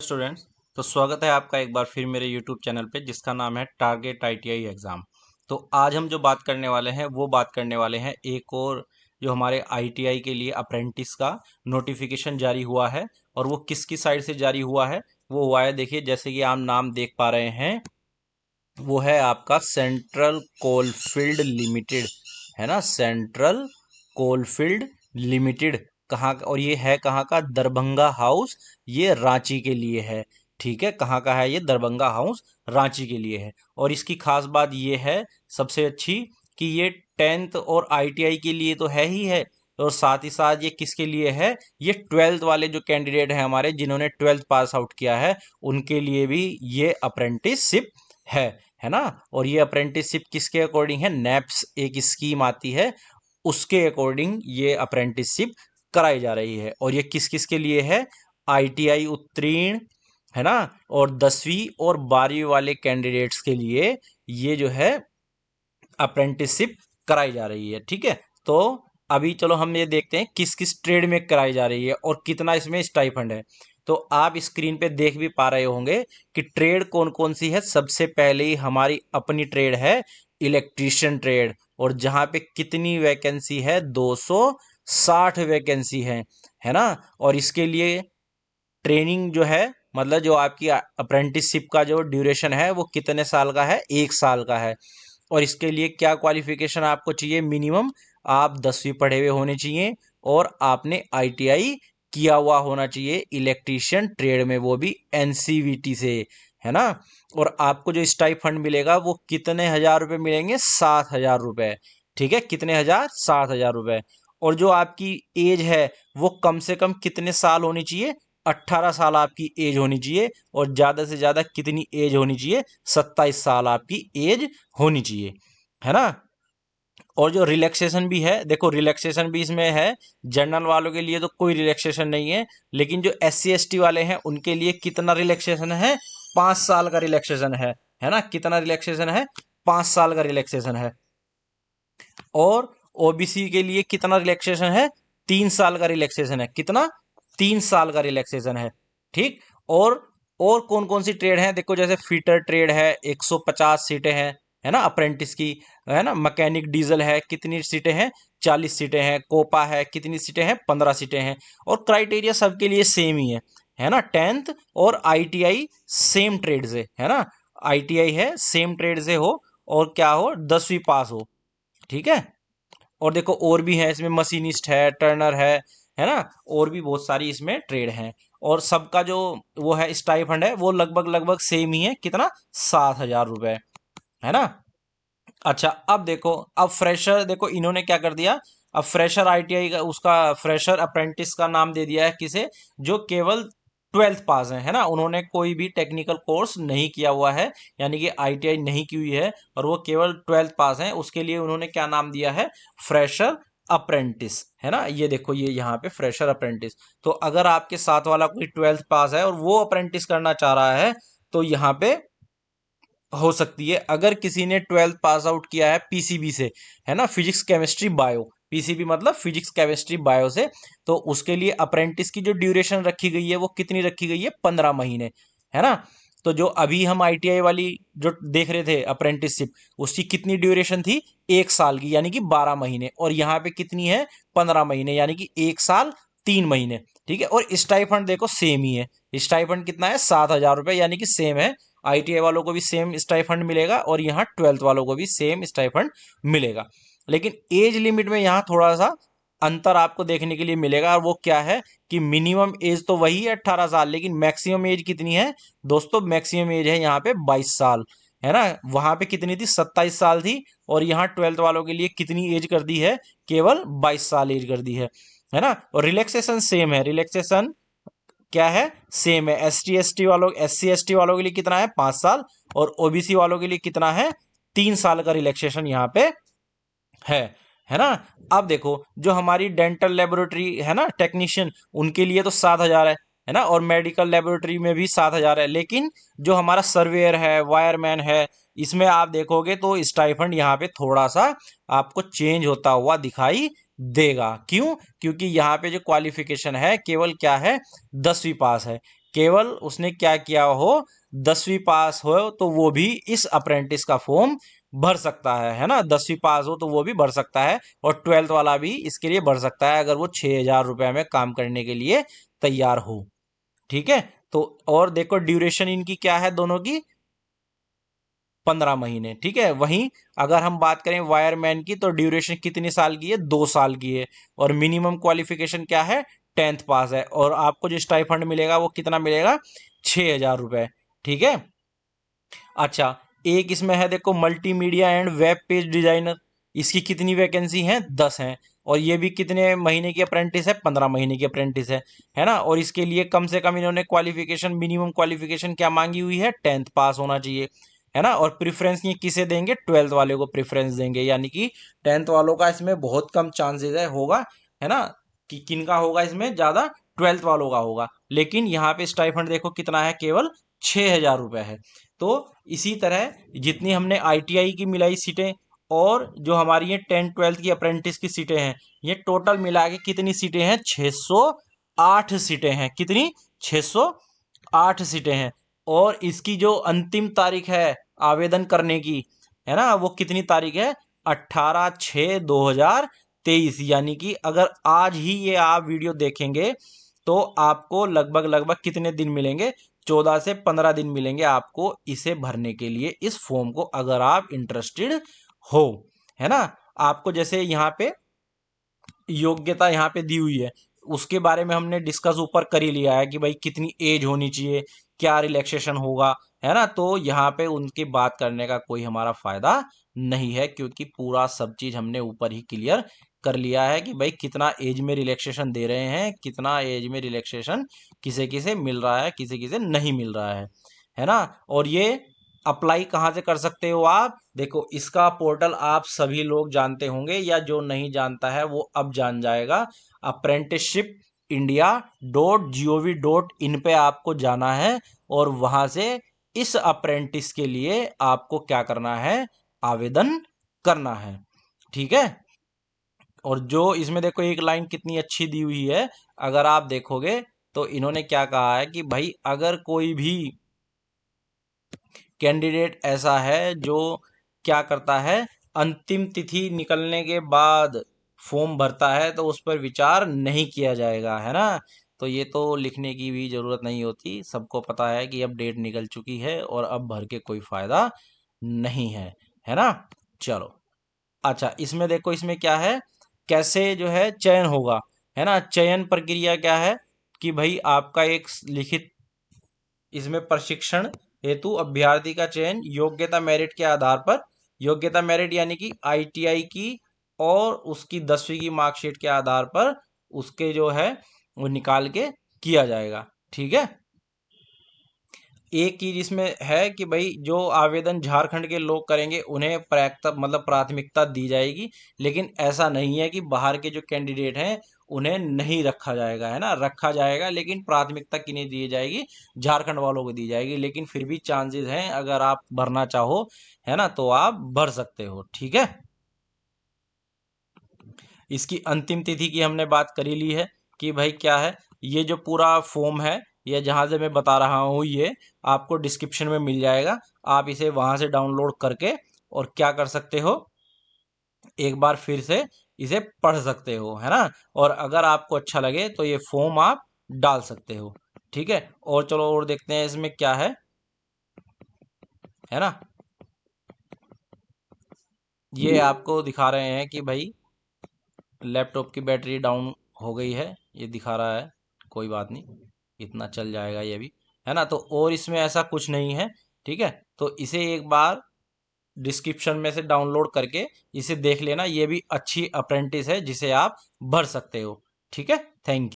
Students, तो स्वागत है आपका एक बार फिर मेरे यूट्यूब चैनल पे जिसका नाम है टारगेट आईटीआई एग्ज़ाम। तो आज हम जो बात करने वाले हैं वो बात करने वाले हैं एक और जो हमारे आईटीआई के लिए अप्रेंटिस का नोटिफिकेशन जारी हुआ है। और वो किसकी साइड से जारी हुआ है वो हुआ है, देखिए जैसे कि आप नाम देख पा रहे हैं, वो है आपका सेंट्रल कोलफील्ड लिमिटेड, है ना। सेंट्रल कोलफील्ड लिमिटेड कहाँ और ये है कहाँ का, दरभंगा हाउस, ये रांची के लिए है। ठीक है, कहाँ का है ये, दरभंगा हाउस रांची के लिए है। और इसकी खास बात ये है सबसे अच्छी कि ये 10th और आईटीआई के लिए तो है ही है, और साथ ही साथ ये किसके लिए है, ये 12th वाले जो कैंडिडेट हैं हमारे जिन्होंने 12th पास आउट किया है उनके लिए भी ये अप्रेंटिसशिप है ना। और ये अप्रेंटिसशिप किसके अकॉर्डिंग है, नैप्स एक स्कीम आती है उसके अकॉर्डिंग ये अप्रेंटिसशिप कराई जा रही है। और ये किस किस के लिए है, आईटीआई उत्तीर्ण, है ना, और 10वीं और 12वीं वाले कैंडिडेट्स के लिए ये जो है अप्रेंटिसशिप कराई जा रही है। ठीक है, तो अभी चलो हम ये देखते हैं किस किस ट्रेड में कराई जा रही है और कितना इसमें स्टाइफंड है। तो आप स्क्रीन पे देख भी पा रहे होंगे कि ट्रेड कौन कौन सी है। सबसे पहले ही हमारी अपनी ट्रेड है इलेक्ट्रीशियन ट्रेड, और जहां पे कितनी वैकेंसी है, 260 वैकेंसी है ना। और इसके लिए ट्रेनिंग जो है, मतलब जो आपकी अप्रेंटिसशिप का जो ड्यूरेशन है वो कितने साल का है, 1 साल का है। और इसके लिए क्या क्वालिफिकेशन आपको चाहिए, मिनिमम आप 10वीं पढ़े हुए होने चाहिए और आपने आईटीआई किया हुआ होना चाहिए इलेक्ट्रीशियन ट्रेड में, वो भी एनसीवीटी से, है ना। और आपको जो स्टाइफंड मिलेगा वो कितने हजार रुपए मिलेंगे, 7,000 रुपए। ठीक है, कितने हजार, 7,000 रुपए। और जो आपकी एज है वो कम से कम कितने साल होनी चाहिए, 18 साल आपकी एज होनी चाहिए। और ज्यादा से ज्यादा कितनी एज होनी चाहिए, 27 साल आपकी एज होनी चाहिए, है ना। और जो रिलैक्सेशन भी है, देखो रिलैक्सेशन भी इसमें है। जनरल वालों के लिए तो कोई रिलैक्सेशन नहीं है, लेकिन जो SC ST वाले हैं उनके लिए कितना रिलैक्सेशन है, 5 साल का रिलैक्सेशन है ना। कितना रिलैक्सेशन है, 5 साल का रिलैक्सेशन है। और ओबीसी के लिए कितना रिलैक्सेशन है, 3 साल का रिलैक्सेशन है। कितना, 3 साल का रिलैक्सेशन है। ठीक। और कौन कौन सी ट्रेड है, देखो जैसे फीटर ट्रेड है, 150 सीटें हैं, है ना अप्रेंटिस की, है ना। मैकेनिक डीजल है, कितनी सीटें हैं, 40 सीटें हैं। कोपा है, कितनी सीटें हैं, 15 सीटें हैं। और क्राइटेरिया सबके लिए सेम ही है ना। 10th और आईटीआई सेम ट्रेड से, है ना। आईटीआई है सेम ट्रेड से हो, और क्या हो, 10वीं पास हो। ठीक है। और देखो और भी है इसमें, मशीनिस्ट है, टर्नर है ना। और भी बहुत सारी इसमें ट्रेड हैं। और सबका जो वो है स्टाइफंड है वो लगभग लगभग सेम ही है, कितना, 7,000 रुपए, है ना। अच्छा, अब देखो, अब फ्रेशर, देखो इन्होंने क्या कर दिया, अब फ्रेशर आईटीआई का, उसका फ्रेशर अप्रेंटिस का नाम दे दिया है किसे, जो केवल 12th पास है ना। उन्होंने कोई भी टेक्निकल कोर्स नहीं किया हुआ है, यानी कि आईटीआई नहीं की हुई है, और वो केवल 12th पास है। उसके लिए उन्होंने क्या नाम दिया है, फ्रेशर अप्रेंटिस, है ना। ये देखो, ये यहाँ पे फ्रेशर अप्रेंटिस। तो अगर आपके साथ वाला कोई 12th पास है और वो अप्रेंटिस करना चाह रहा है तो यहाँ पे हो सकती है। अगर किसी ने 12th पास आउट किया है पीसीबी से, है ना, फिजिक्स केमिस्ट्री बायो, पीसीबी मतलब फिजिक्स केमिस्ट्री बायो से, तो उसके लिए अप्रेंटिस की जो ड्यूरेशन रखी गई है वो कितनी रखी गई है, 15 महीने, है ना। तो जो अभी हम आईटीआई वाली जो देख रहे थे अप्रेंटिसशिप, उसकी कितनी ड्यूरेशन थी, 1 साल की, यानी कि 12 महीने। और यहाँ पे कितनी है, 15 महीने, यानी कि 1 साल 3 महीने। ठीक है। और स्टाइफंड देखो सेम ही है, स्टाइफंड कितना है, 7,000 रुपए, यानी कि सेम है। आईटीआई वालों को भी सेम स्टाइफंड मिलेगा और यहाँ 12th वालों को भी सेम स्टाइफंड मिलेगा। लेकिन एज लिमिट में यहाँ थोड़ा सा अंतर आपको देखने के लिए मिलेगा, और वो क्या है कि मिनिमम एज तो वही है 18 साल, लेकिन मैक्सिमम एज कितनी है दोस्तों, मैक्सिमम एज है यहाँ पे 22 साल, है ना। वहां पे कितनी थी, 27 साल थी, और यहाँ 12th वालों के लिए कितनी एज कर दी है, केवल 22 साल एज कर दी है ना। और रिलैक्सेशन सेम है, रिलैक्सेशन क्या है, सेम है। SC ST वालों के लिए कितना है, 5 साल, और ओबीसी वालों के लिए कितना है, 3 साल का रिलैक्सेशन यहाँ पे है है ना। अब देखो, जो हमारी डेंटल लेबोरेटरी है ना, टेक्नीशियन, उनके लिए तो 7,000 है ना। और मेडिकल लेबोरेटरी में भी 7,000 है। लेकिन जो हमारा सर्वेयर है, वायरमैन है, इसमें आप देखोगे तो स्टाइफंड यहाँ पे थोड़ा सा आपको चेंज होता हुआ दिखाई देगा। क्यों, क्योंकि यहाँ पे जो क्वालिफिकेशन है केवल क्या है, 10वीं पास है। केवल उसने क्या किया हो, 10वीं पास हो तो वो भी इस अप्रेंटिस का फॉर्म भर सकता है ना। 10वीं पास हो तो वो भी भर सकता है, और 12th वाला भी इसके लिए भर सकता है अगर वो 6,000 रुपये में काम करने के लिए तैयार हो। ठीक है। तो और देखो ड्यूरेशन इनकी क्या है दोनों की, 15 महीने। ठीक है। वहीं अगर हम बात करें वायरमैन की तो ड्यूरेशन कितनी साल की है, 2 साल की है, और मिनिमम क्वालिफिकेशन क्या है, 10th पास है, और आपको जो स्टाइफंड मिलेगा वो कितना मिलेगा, 6,000 रुपये। ठीक है। अच्छा, एक इसमें है देखो multimedia and web page designer, इसकी कितनी वैकेंसी है, 10 हैं, और ये भी कितने महीने की अप्रेंटिस है, 15 महीने की अप्रेंटिस है ना। और इसके लिए कम से कम इन्होंने क्वालिफिकेशन, मिनिमम क्वालिफिकेशन क्या मांगी हुई है, 10th पास होना चाहिए, है ना। और प्रेफरेंस ये किसे देंगे, 12th वाले को प्रेफरेंस देंगे, यानी कि 10th वालों का इसमें बहुत कम चांसेस है होगा, है ना, कि किनका होगा इसमें ज्यादा, 12th वालों का होगा। लेकिन यहाँ पे स्टाइफंड देखो कितना है, केवल 6,000 रुपये है। तो इसी तरह जितनी हमने आईटीआई की मिलाई सीटें, और जो हमारी ये 10th 12th की अप्रेंटिस की सीटें हैं, ये टोटल मिला के कितनी सीटें हैं, 608 सीटें हैं। कितनी, 608 सीटें हैं। और इसकी जो अंतिम तारीख है आवेदन करने की, है ना, वो कितनी तारीख है, 18/6/2023। यानी कि अगर आज ही ये आप वीडियो देखेंगे तो आपको लगभग लगभग कितने दिन मिलेंगे, 14 से 15 दिन मिलेंगे आपको इसे भरने के लिए, इस फॉर्म को, अगर आप इंटरेस्टेड हो, है ना। आपको जैसे यहाँ पे योग्यता यहाँ पे दी हुई है, उसके बारे में हमने डिस्कस ऊपर कर ही लिया है कि भाई कितनी एज होनी चाहिए, क्या रिलैक्सेशन होगा, है ना। तो यहाँ पे उनकी बात करने का कोई हमारा फायदा नहीं है, क्योंकि पूरा सब चीज हमने ऊपर ही क्लियर कर लिया है कि भाई कितना एज में रिलैक्सेशन दे रहे हैं, कितना एज में रिलैक्सेशन किसे किसे मिल रहा है, किसे किसे नहीं मिल रहा है ना। और ये अप्लाई कहाँ से कर सकते हो आप, देखो इसका पोर्टल आप सभी लोग जानते होंगे, या जो नहीं जानता है वो अब जान जाएगा। apprenticeshipindia.gov.in पे आपको जाना है, और वहां से इस अप्रेंटिस के लिए आपको क्या करना है, आवेदन करना है। ठीक है। और जो इसमें देखो एक लाइन कितनी अच्छी दी हुई है, अगर आप देखोगे तो इन्होंने क्या कहा है कि भाई अगर कोई भी कैंडिडेट ऐसा है जो क्या करता है, अंतिम तिथि निकलने के बाद फॉर्म भरता है तो उस पर विचार नहीं किया जाएगा, है ना। तो ये तो लिखने की भी जरूरत नहीं होती, सबको पता है कि अब डेट निकल चुकी है और अब भर के कोई फायदा नहीं है ना। चलो, अच्छा इसमें देखो, इसमें क्या है, कैसे जो है चयन होगा, है ना। चयन प्रक्रिया क्या है कि भाई आपका एक लिखित इसमें प्रशिक्षण हेतु अभ्यर्थी का चयन योग्यता मेरिट के आधार पर, योग्यता मेरिट यानी कि आईटीआई की और उसकी 10वीं की मार्कशीट के आधार पर उसके जो है वो निकाल के किया जाएगा। ठीक है। एक चीज इसमें है कि भाई जो आवेदन झारखंड के लोग करेंगे उन्हें प्राथमिकता दी जाएगी, लेकिन ऐसा नहीं है कि बाहर के जो कैंडिडेट हैं उन्हें नहीं रखा जाएगा, है ना, रखा जाएगा, लेकिन प्राथमिकता किन्हें दी जाएगी, झारखंड वालों को दी जाएगी। लेकिन फिर भी चांसेस हैं, अगर आप भरना चाहो, है ना, तो आप भर सकते हो। ठीक है। इसकी अंतिम तिथि की हमने बात कर ही ली है कि भाई क्या है, ये जो पूरा फॉर्म है, ये जहाँ से मैं बता रहा हूँ, ये आपको डिस्क्रिप्शन में मिल जाएगा, आप इसे वहां से डाउनलोड करके और क्या कर सकते हो, एक बार फिर से इसे पढ़ सकते हो, है ना। और अगर आपको अच्छा लगे तो ये फॉर्म आप डाल सकते हो। ठीक है। और चलो और देखते हैं इसमें क्या है ना। ये आपको दिखा रहे हैं कि भाई लैपटॉप की बैटरी डाउन हो गई है, ये दिखा रहा है, कोई बात नहीं, इतना चल जाएगा ये भी, है ना। तो और इसमें ऐसा कुछ नहीं है। ठीक है। तो इसे एक बार डिस्क्रिप्शन में से डाउनलोड करके इसे देख लेना, ये भी अच्छी अप्रेंटिस है जिसे आप भर सकते हो। ठीक है। Thank you.